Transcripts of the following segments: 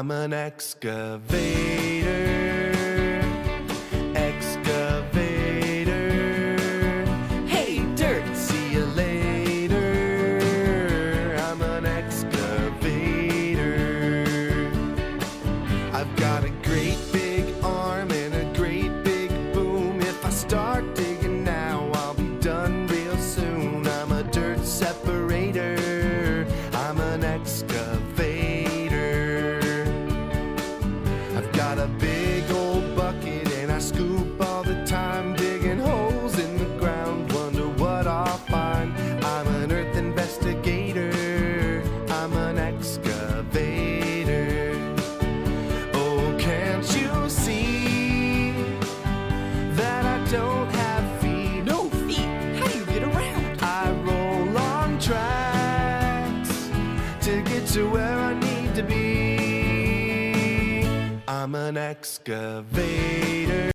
I'm an excavator. Excavator. Hey, dirt, see you later. I'm an excavator. I've got a great big arm and a great big boom. If I start digging now, I'll be done real soon. I'm a dirt separator. I'm an excavator. I've got a big old bucket and I scoop all the time, digging holes in the ground, wonder what I'll find. I'm an earth investigator. I'm an excavator. Oh, can't you see that I don't have feet? No feet? How do you get around? I roll on tracks to get to where I need to be. I'm an excavator.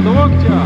До локтя.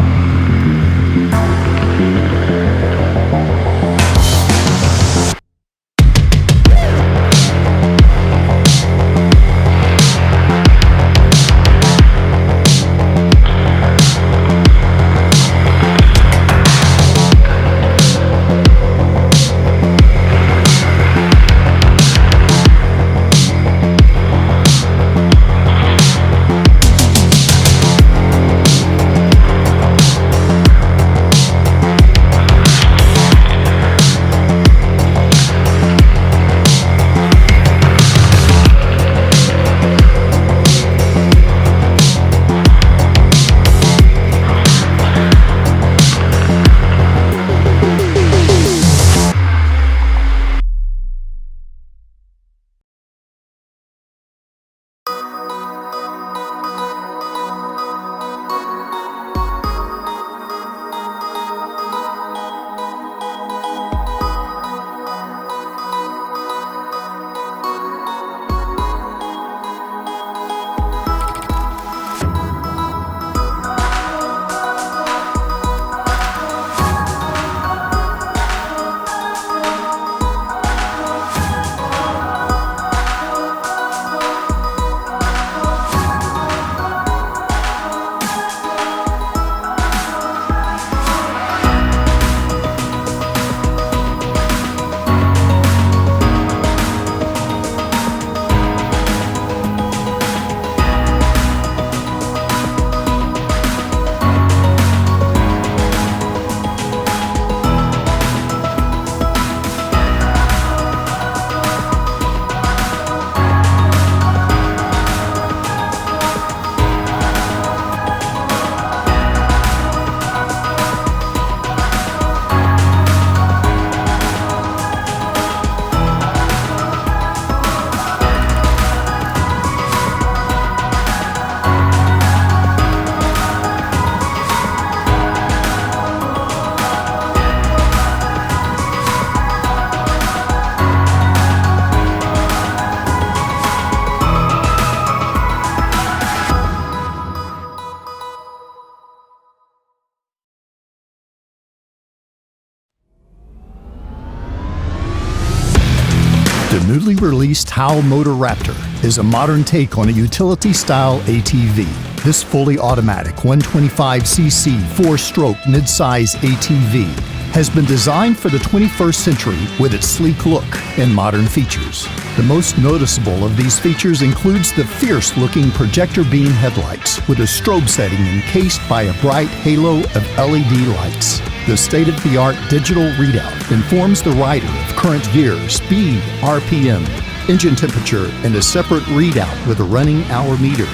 newly released TAO Raptor is a modern take on a utility-style ATV. This fully automatic 125cc 4-stroke mid-size ATV has been designed for the 21st century with its sleek look and modern features. The most noticeable of these features includes the fierce-looking projector beam headlights with a strobe setting encased by a bright halo of LED lights. The state-of-the-art digital readout informs the rider of current gear, speed, RPM, engine temperature, and a separate readout with a running hour meter.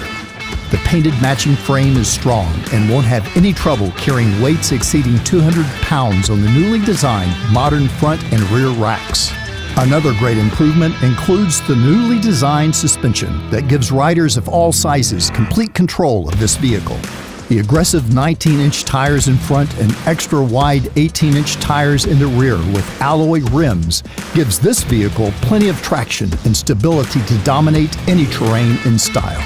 The painted matching frame is strong and won't have any trouble carrying weights exceeding 200 pounds on the newly designed modern front and rear racks. Another great improvement includes the newly designed suspension that gives riders of all sizes complete control of this vehicle. The aggressive 19-inch tires in front and extra-wide 18-inch tires in the rear with alloy rims gives this vehicle plenty of traction and stability to dominate any terrain in style.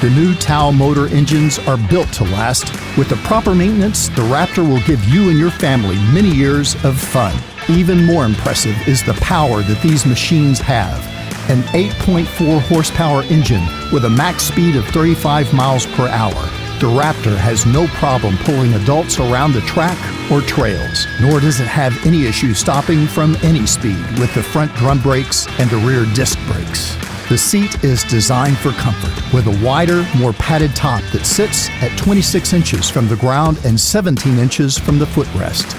The new TAO motor engines are built to last. With the proper maintenance, the Raptor will give you and your family many years of fun. Even more impressive is the power that these machines have. An 8.4 horsepower engine with a max speed of 35 miles per hour. The Raptor has no problem pulling adults around the track or trails, nor does it have any issue stopping from any speed with the front drum brakes and the rear disc brakes. The seat is designed for comfort with a wider, more padded top that sits at 26 inches from the ground and 17 inches from the footrest.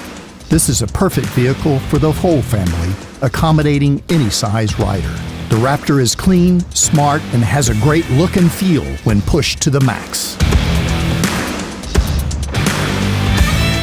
This is a perfect vehicle for the whole family, accommodating any size rider. The Raptor is clean, smart, and has a great look and feel when pushed to the max.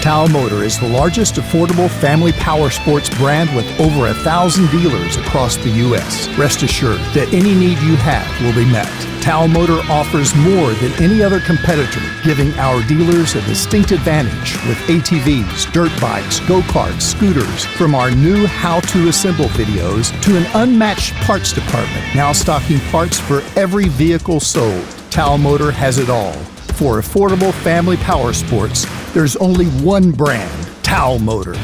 TAO Motor is the largest affordable family power sports brand with over 1,000 dealers across the U.S. Rest assured that any need you have will be met. TAO Motor offers more than any other competitor, giving our dealers a distinct advantage with ATVs, dirt bikes, go-karts, scooters, from our new how-to assemble videos to an unmatched parts department, now stocking parts for every vehicle sold. TAO Motor has it all. For affordable family power sports, there's only one brand, TAO Motor.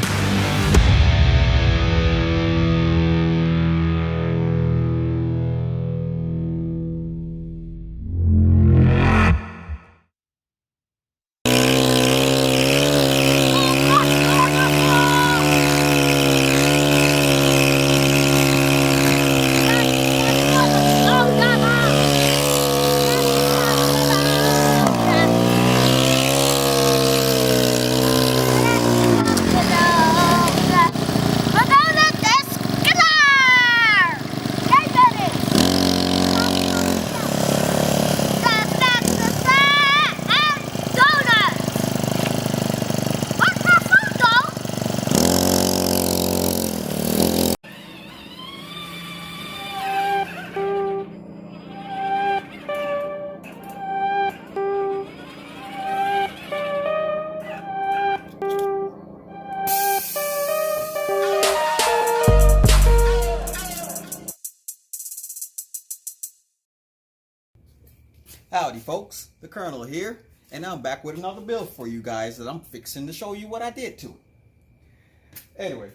Howdy folks, the Colonel here, and I'm back with another build for you guys that I'm fixing to show you what I did to it. Anyway,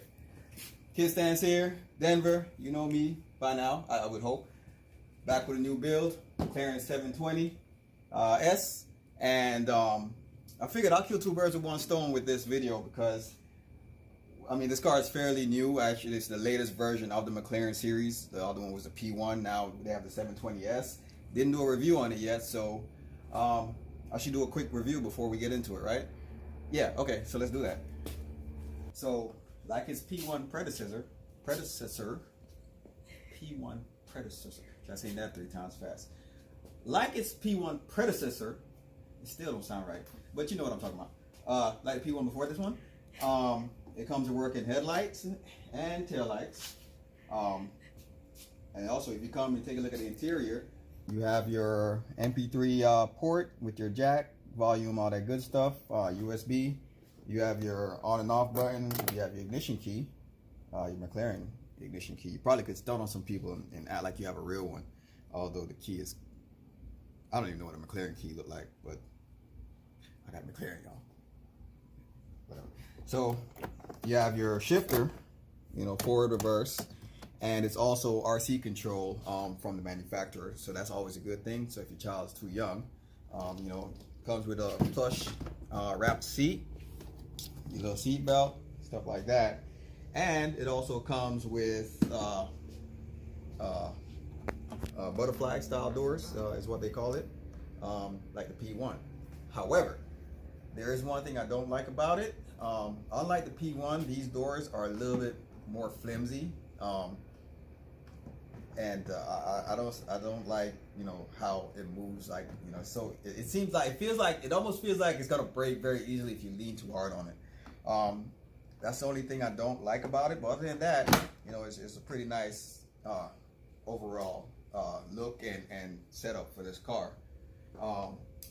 kid stands here, Denver, you know me by now, I would hope. Back with a new build, McLaren 720 S, and I figured I'll kill two birds with one stone with this video because, I mean, this car is fairly new. Actually, it's the latest version of the McLaren series. The other one was the P1, now they have the 720S. Didn't do a review on it yet, so I should do a quick review before we get into it, right? Yeah, okay, so let's do that. So, like its P1 predecessor, P1 predecessor. Try saying that 3 times fast. Like its P1 predecessor, it still don't sound right, but you know what I'm talking about. Like the P1 before this one, it comes with working headlights and taillights. And also, if you come and take a look at the interior, you have your MP3 port with your jack, volume, all that good stuff, USB. You have your on and off button. You have your ignition key, your McLaren ignition key. You probably could stun on some people and act like you have a real one, although the key is, I don't even know what a McLaren key look like, but I got a McLaren, y'all. Whatever. So you have your shifter, you know, forward, reverse, and it's also RC control from the manufacturer, so that's always a good thing. So if your child is too young, you know, comes with a plush wrapped seat, your little seat belt, stuff like that, and it also comes with butterfly style doors, is what they call it, like the P1. However, there is one thing I don't like about it. Unlike the P1, these doors are a little bit more flimsy, and I don't like, you know, how it moves, like, you know, so it seems like, it almost feels like it's gonna break very easily if you lean too hard on it. That's the only thing I don't like about it, but other than that, you know, it's a pretty nice overall look and setup for this car.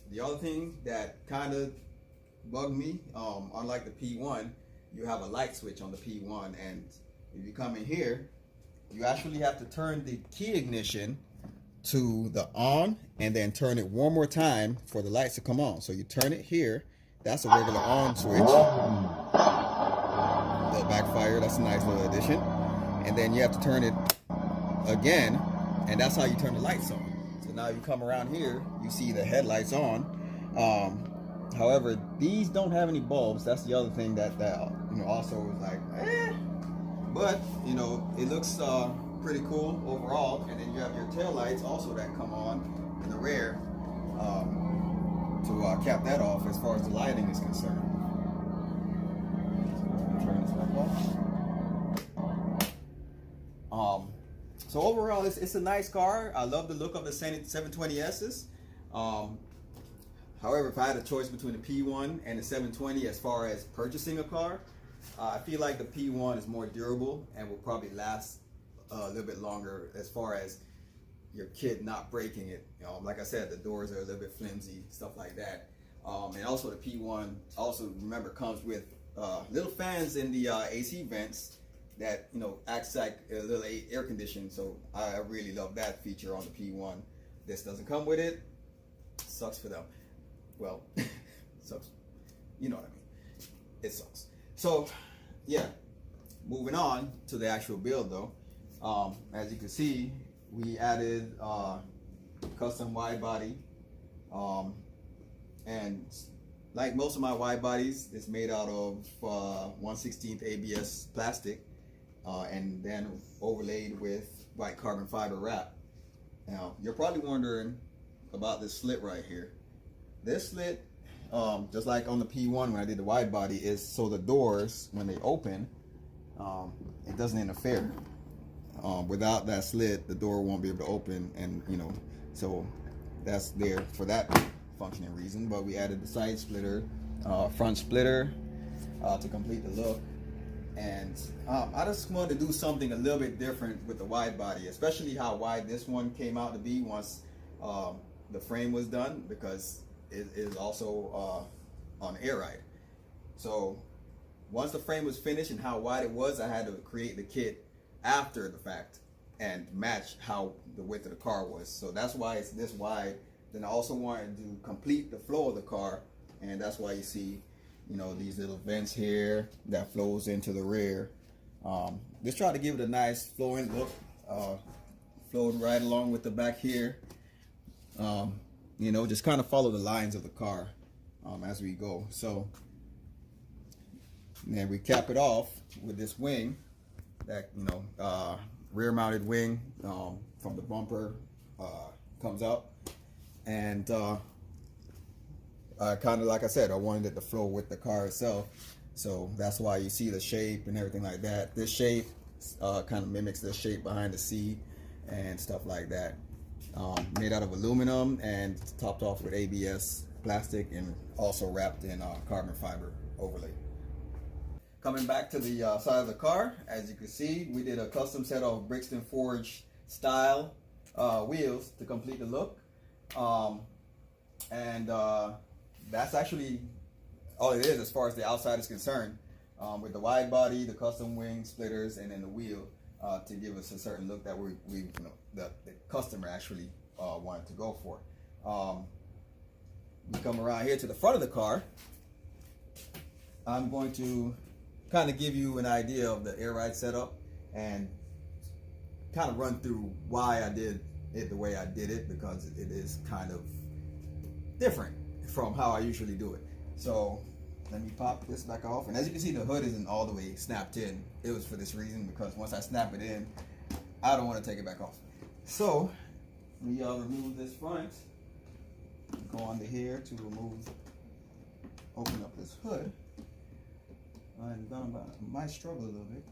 The other thing that kind of bugged me, unlike the P1, you have a light switch on the P1, and if you come in here, you actually have to turn the key ignition to the on and then turn it one more time for the lights to come on. So you turn it here, that's a regular on switch. Little backfire, that's a nice little addition. And then you have to turn it again, and that's how you turn the lights on. So now you come around here, you see the headlights on. However, these don't have any bulbs. That's the other thing that you know, also is like, but you know, it looks pretty cool overall. And then you have your tail lights also that come on in the rear to cap that off as far as the lighting is concerned. Turn this back off. So overall, it's a nice car. I love the look of the 720Ss. However, if I had a choice between the P1 and the 720 as far as purchasing a car, I feel like the P1 is more durable and will probably last a little bit longer as far as your kid not breaking it. Like I said, the doors are a little bit flimsy, stuff like that. And also the P1 also, remember, comes with little fans in the AC vents that, you know, acts like a little air conditioning. So I really love that feature on the P1. This doesn't come with it. Sucks for them. Well, sucks. You know what I mean. It sucks. So, yeah. Moving on to the actual build, though. As you can see, we added custom wide body, and like most of my wide bodies, it's made out of 1/16 ABS plastic, and then overlaid with white carbon fiber wrap. Now, you're probably wondering about this slit right here. This slit, just like on the P1 when I did the wide body, is so the doors, when they open, it doesn't interfere. Without that slit, the door won't be able to open, and you know, so that's there for that functioning reason. But we added the side splitter, front splitter, to complete the look. And I just wanted to do something a little bit different with the wide body, especially how wide this one came out to be once the frame was done, because it is also on air ride. So once the frame was finished and how wide it was, I had to create the kit after the fact and match how the width of the car was. So that's why it's this wide. Then I also wanted to complete the flow of the car, and that's why you see, you know, these little vents here that flows into the rear. Just try to give it a nice flowing look, flowed right along with the back here. You know, just kind of follow the lines of the car as we go. So then we cap it off with this wing that, you know, rear mounted wing from the bumper comes up, and kind of like I said, I wanted it to flow with the car itself, so that's why you see the shape and everything like that. This shape kind of mimics the shape behind the seat and stuff like that. Made out of aluminum and topped off with ABS plastic, and also wrapped in carbon fiber overlay. Coming back to the side of the car, as you can see, we did a custom set of Brixton Forge style wheels to complete the look. That's actually all it is as far as the outside is concerned, with the wide body, the custom wing splitters, and then the wheel to give us a certain look that the customer actually wanted to go for. We come around here to the front of the car. I'm going to kind of give you an idea of the air ride setup and kind of run through why I did it the way I did it, because it is kind of different from how I usually do it. So let me pop this back off, and as you can see, the hood isn't all the way snapped in. It was for this reason, because once I snap it in, I don't want to take it back off. So let me remove this front, go under here to open up this hood. I might struggle a little bit.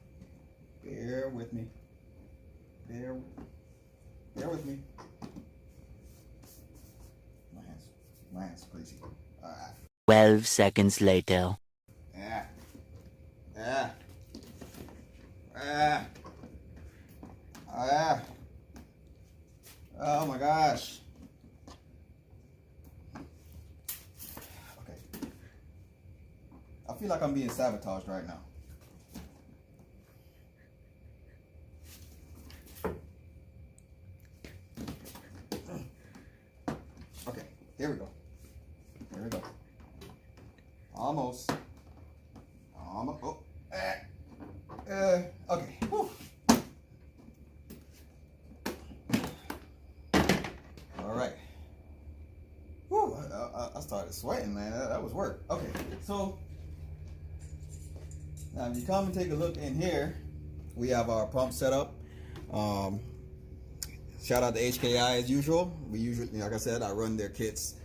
Bear with me. Bear with me. My hand's crazy. All right. 12 seconds later. Oh my gosh. Okay. I feel like I'm being sabotaged right now. Okay, here we go. Here we go. Almost. Oh. Okay. Whew. All right. Whew. I started sweating, man. That was work. Okay. So now, if you come and take a look in here, we have our pump set up. Shout out to HKI as usual. We usually, like I said, I run their kits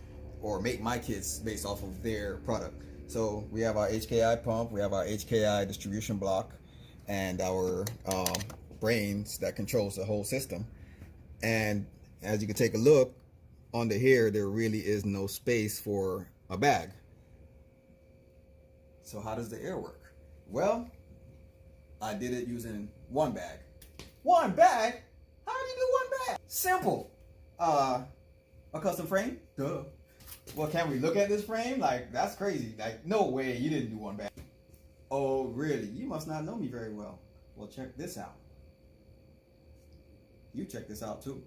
or make my kits based off of their product. So we have our HKI pump, we have our HKI distribution block, and our brains that controls the whole system. And as you can take a look under here, there really is no space for a bag. So how does the air work? Well, I did it using one bag. One bag? How do you do one bag? Simple. A custom frame? Duh. Well, can we look at this frame? Like, that's crazy. Like, no way you didn't do one bag. Oh, really? You must not know me very well. Well, check this out. You check this out too.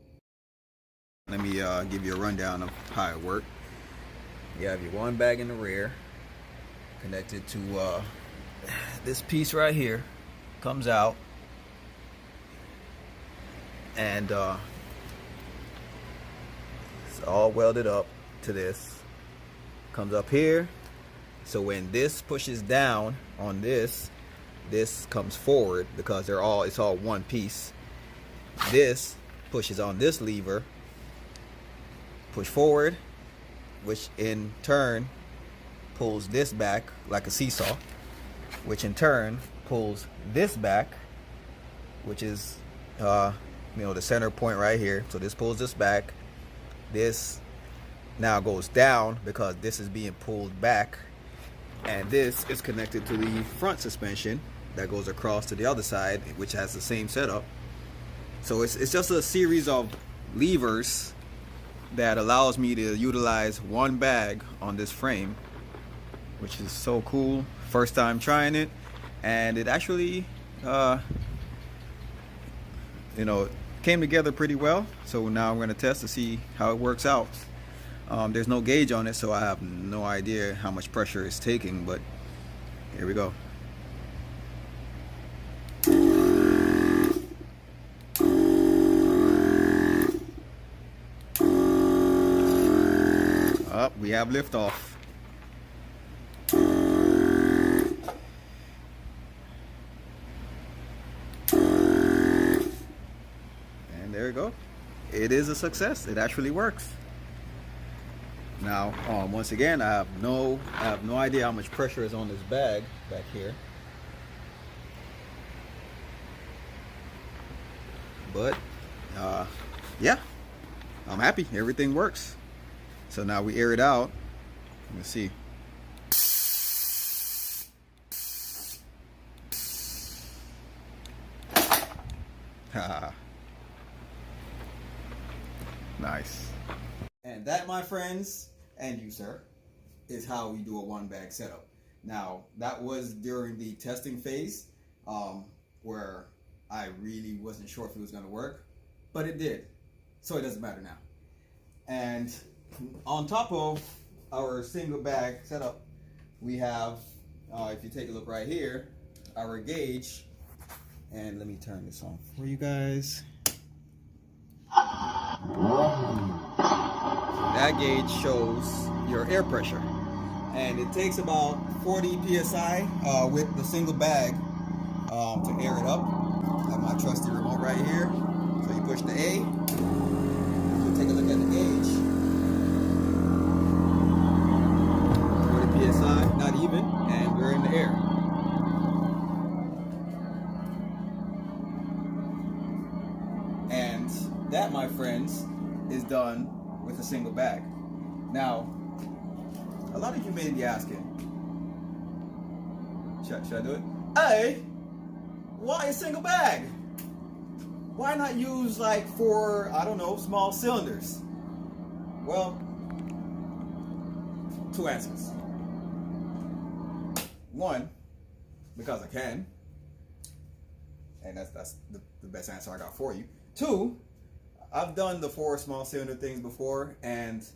Let me give you a rundown of how it works. You have your one bag in the rear, connected to this piece right here. Comes out, and it's all welded up to this. Comes up here, so when this pushes down on this comes forward, because it's all one piece. This pushes on this lever, push forward, which in turn pulls this back like a seesaw, which in turn pulls this back, which is the center point right here. So this pulls this back. This now goes down because this is being pulled back, and this is connected to the front suspension that goes across to the other side, which has the same setup. So it's just a series of levers that allows me to utilize one bag on this frame, which is so cool. First time trying it, and it actually came together pretty well. So now I'm going to test to see how it works out. There's no gauge on it, so I have no idea how much pressure it's taking, but here we go. Up, we have liftoff. And there you go. It is a success. It actually works. Now, once again, I have no idea how much pressure is on this bag back here. But yeah, I'm happy. Everything works. So now we air it out. Let's see. Nice. And that, my friends, and you, sir, is how we do a one bag setup. Now, that was during the testing phase, where I really wasn't sure if it was going to work, but it did. So it doesn't matter now. And on top of our single bag setup, we have, if you take a look right here, our gauge. And let me turn this on for you guys. That gauge shows your air pressure, and it takes about 40 psi with the single bag to air it up. I have my trusty remote right here. So you push the A, so take a look at the gauge. 40 psi, not even, and we're in the air. And that, my friends, is done with a single bag. Now, a lot of you may be asking, should I do it? Hey, why a single bag? Why not use like 4, I don't know, small cylinders? Well, 2 answers. 1, because I can, and that's the best answer I got for you. 2, I've done the 4 small cylinder things before, and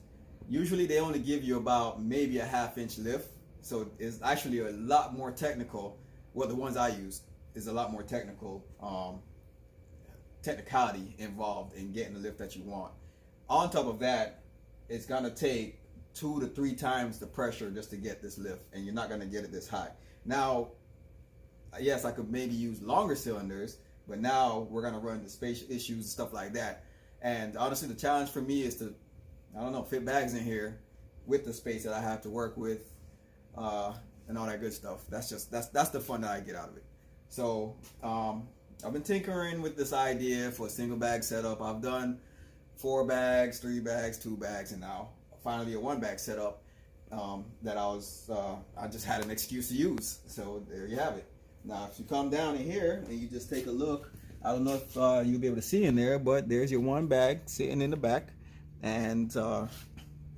usually they only give you about maybe a 1/2 inch lift, so it's actually a lot more technical. Well, the ones I use is a lot more technicality involved in getting the lift that you want. On top of that, it's gonna take 2 to 3 times the pressure just to get this lift, and you're not gonna get it this high. Now, yes, I could maybe use longer cylinders, but now we're gonna run into space issues and stuff like that. And honestly, the challenge for me is to, I don't know, fit bags in here with the space that I have to work with, and all that good stuff. That's the fun that I get out of it. So I've been tinkering with this idea for a single bag setup. I've done 4 bags, 3 bags, 2 bags, and now finally a 1 bag setup that I just had an excuse to use. So there you have it. Now, if you come down in here and you just take a look, I don't know if you'll be able to see in there, but there's your 1 bag sitting in the back, and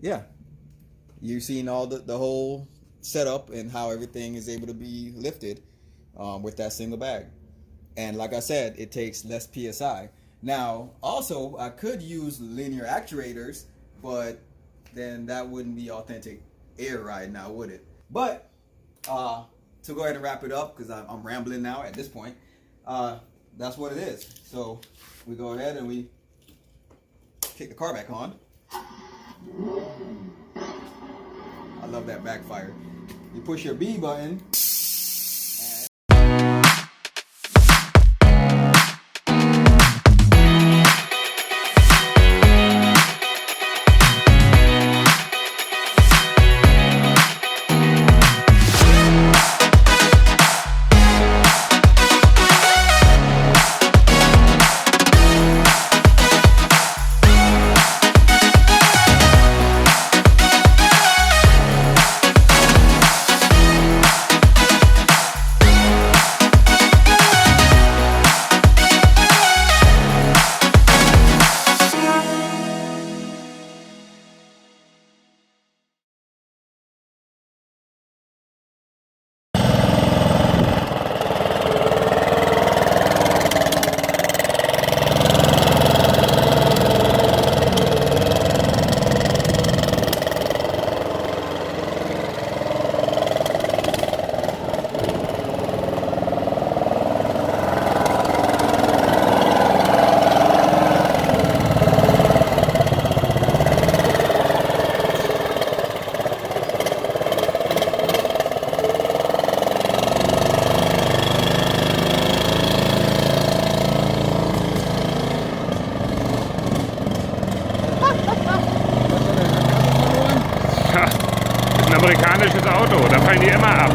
yeah, you've seen all the whole setup and how everything is able to be lifted with that single bag. And like I said, it takes less psi. Now, also, I could use linear actuators, but then that wouldn't be authentic air right now, would it? But to go ahead and wrap it up, because I'm rambling now at this point, that's what it is. So we go ahead and we kick the car back on. I love that backfire. You push your B button. Amerikanisches Auto, da fallen die immer ab.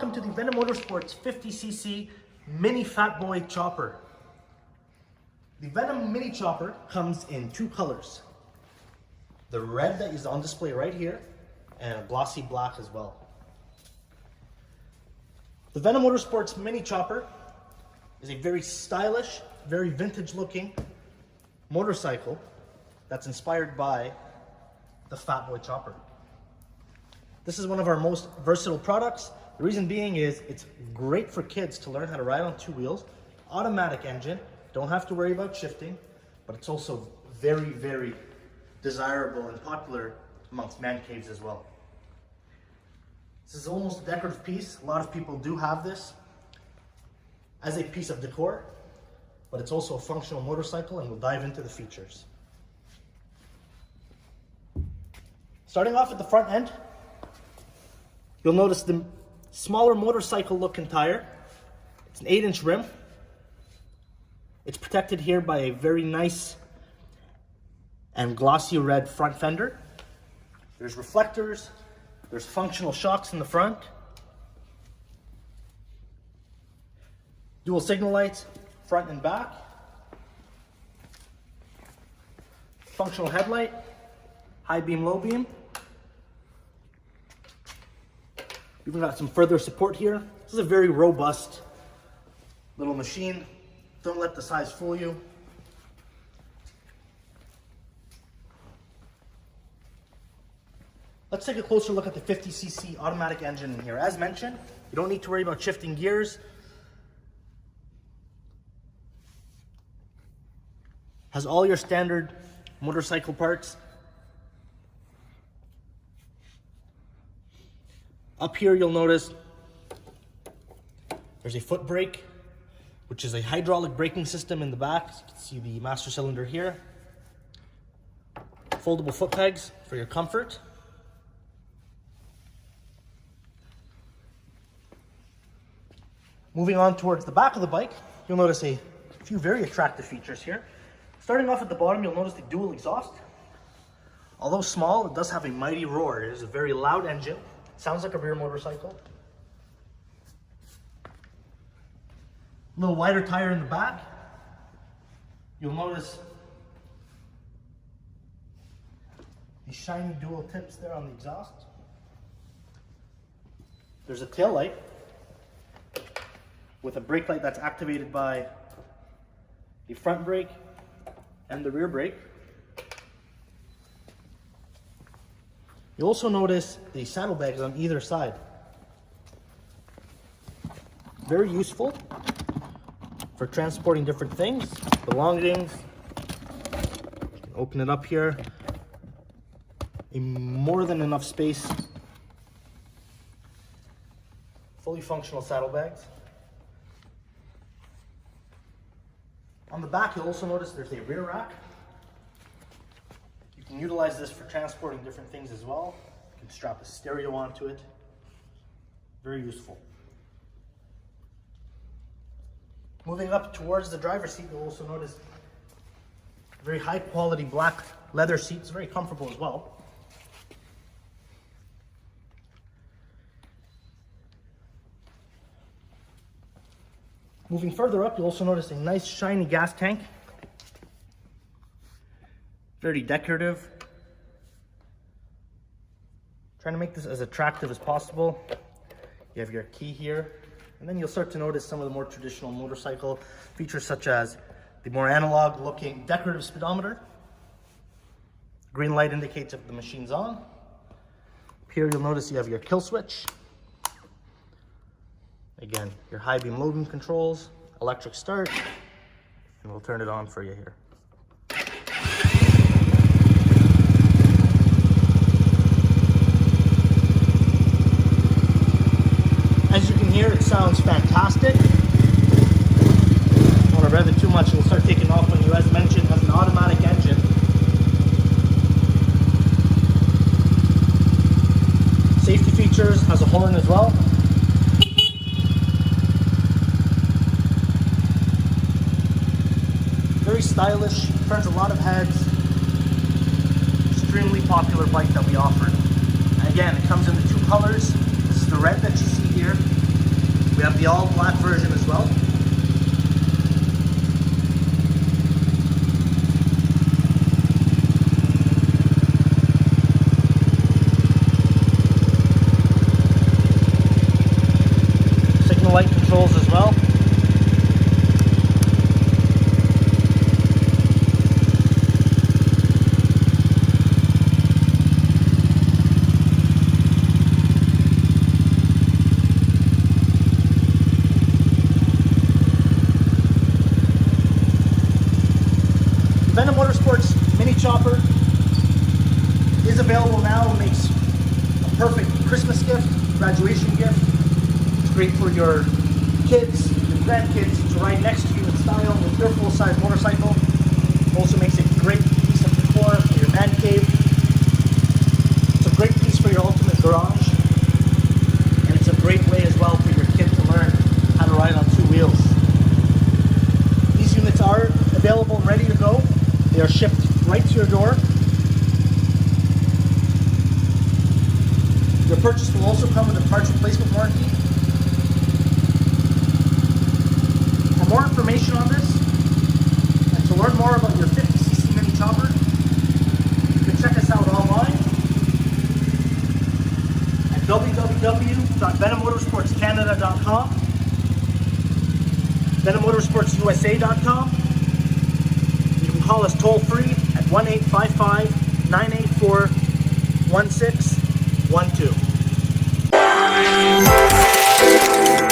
welcome to the Venom Motorsports 50cc Mini Fat Boy Chopper. The Venom Mini Chopper comes in two colors. The red that is on display right here, and a glossy black as well. The Venom Motorsports Mini Chopper is a very stylish, very vintage looking motorcycle that's inspired by the Fat Boy Chopper. This is one of our most versatile products. The reason being is it's great for kids to learn how to ride on two wheels, automatic engine, don't have to worry about shifting, but it's also very, very desirable and popular amongst man caves as well. This is almost a decorative piece. A lot of people do have this as a piece of decor, but it's also a functional motorcycle, and we'll dive into the features. Starting off at the front end, you'll notice the smaller motorcycle looking tire. It's an 8-inch rim. It's protected here by a very nice and glossy red front fender. There's reflectors, there's functional shocks in the front. Dual signal lights, front and back. Functional headlight, high beam, low beam. We've got some further support here. This is a very robust little machine. Don't let the size fool you. Let's take a closer look at the 50cc automatic engine in here. As mentioned, you don't need to worry about shifting gears. Has all your standard motorcycle parts. Up here you'll notice there's a foot brake, which is a hydraulic braking system in the back. You can see the master cylinder here. Foldable foot pegs for your comfort. Moving on towards the back of the bike, you'll notice a few very attractive features here. Starting off at the bottom, you'll notice the dual exhaust. Although small, it does have a mighty roar. It is a very loud engine. Sounds like a rear motorcycle. A little wider tire in the back. You'll notice the shiny dual tips there on the exhaust. There's a tail light with a brake light that's activated by the front brake and the rear brake. You'll also notice the saddlebags on either side. Very useful for transporting different things, belongings. You can open it up here. More than enough space. Fully functional saddlebags. On the back, you'll also notice there's a rear rack. You can utilize this for transporting different things as well. You can strap a stereo onto it. Very useful. Moving up towards the driver's seat, you'll also notice very high quality black leather seats, very comfortable as well. Moving further up, you'll also notice a nice shiny gas tank. Very decorative. Trying to make this as attractive as possible. You have your key here. And then you'll start to notice some of the more traditional motorcycle features, such as the more analog looking decorative speedometer. Green light indicates if the machine's on. Up here you'll notice you have your kill switch. Again, your high beam, low beam controls, electric start, and we'll turn it on for you here. As you can hear, it sounds fantastic. Don't want to rev it too much, it'll start taking off when you, as mentioned, has an automatic engine. Safety features, has a horn as well. Very stylish, turns a lot of heads. Extremely popular bike that we offer. And again, it comes in the two colors. This is the red that you see here, We have the all black version as well. Signal light controls as well. Venom Motorsports Mini Chopper is available now. It makes a perfect Christmas gift, graduation gift. It's great for your kids, your grandkids to ride next to you in style with your full-size motorcycle. Also makes a great piece of decor for your man cave. It's a great piece for your ultimate garage. And it's a great way as well for your kid to learn how to ride on two wheels. These units are available and ready to go. They are shipped right to your door. Your purchase will also come with a parts replacement warranty. For more information on this, and to learn more about your 50cc Mini Chopper, you can check us out online at www.venommotorsportscanada.com, venommotorsportsusa.com. Call us toll free at 1-855-984-1612.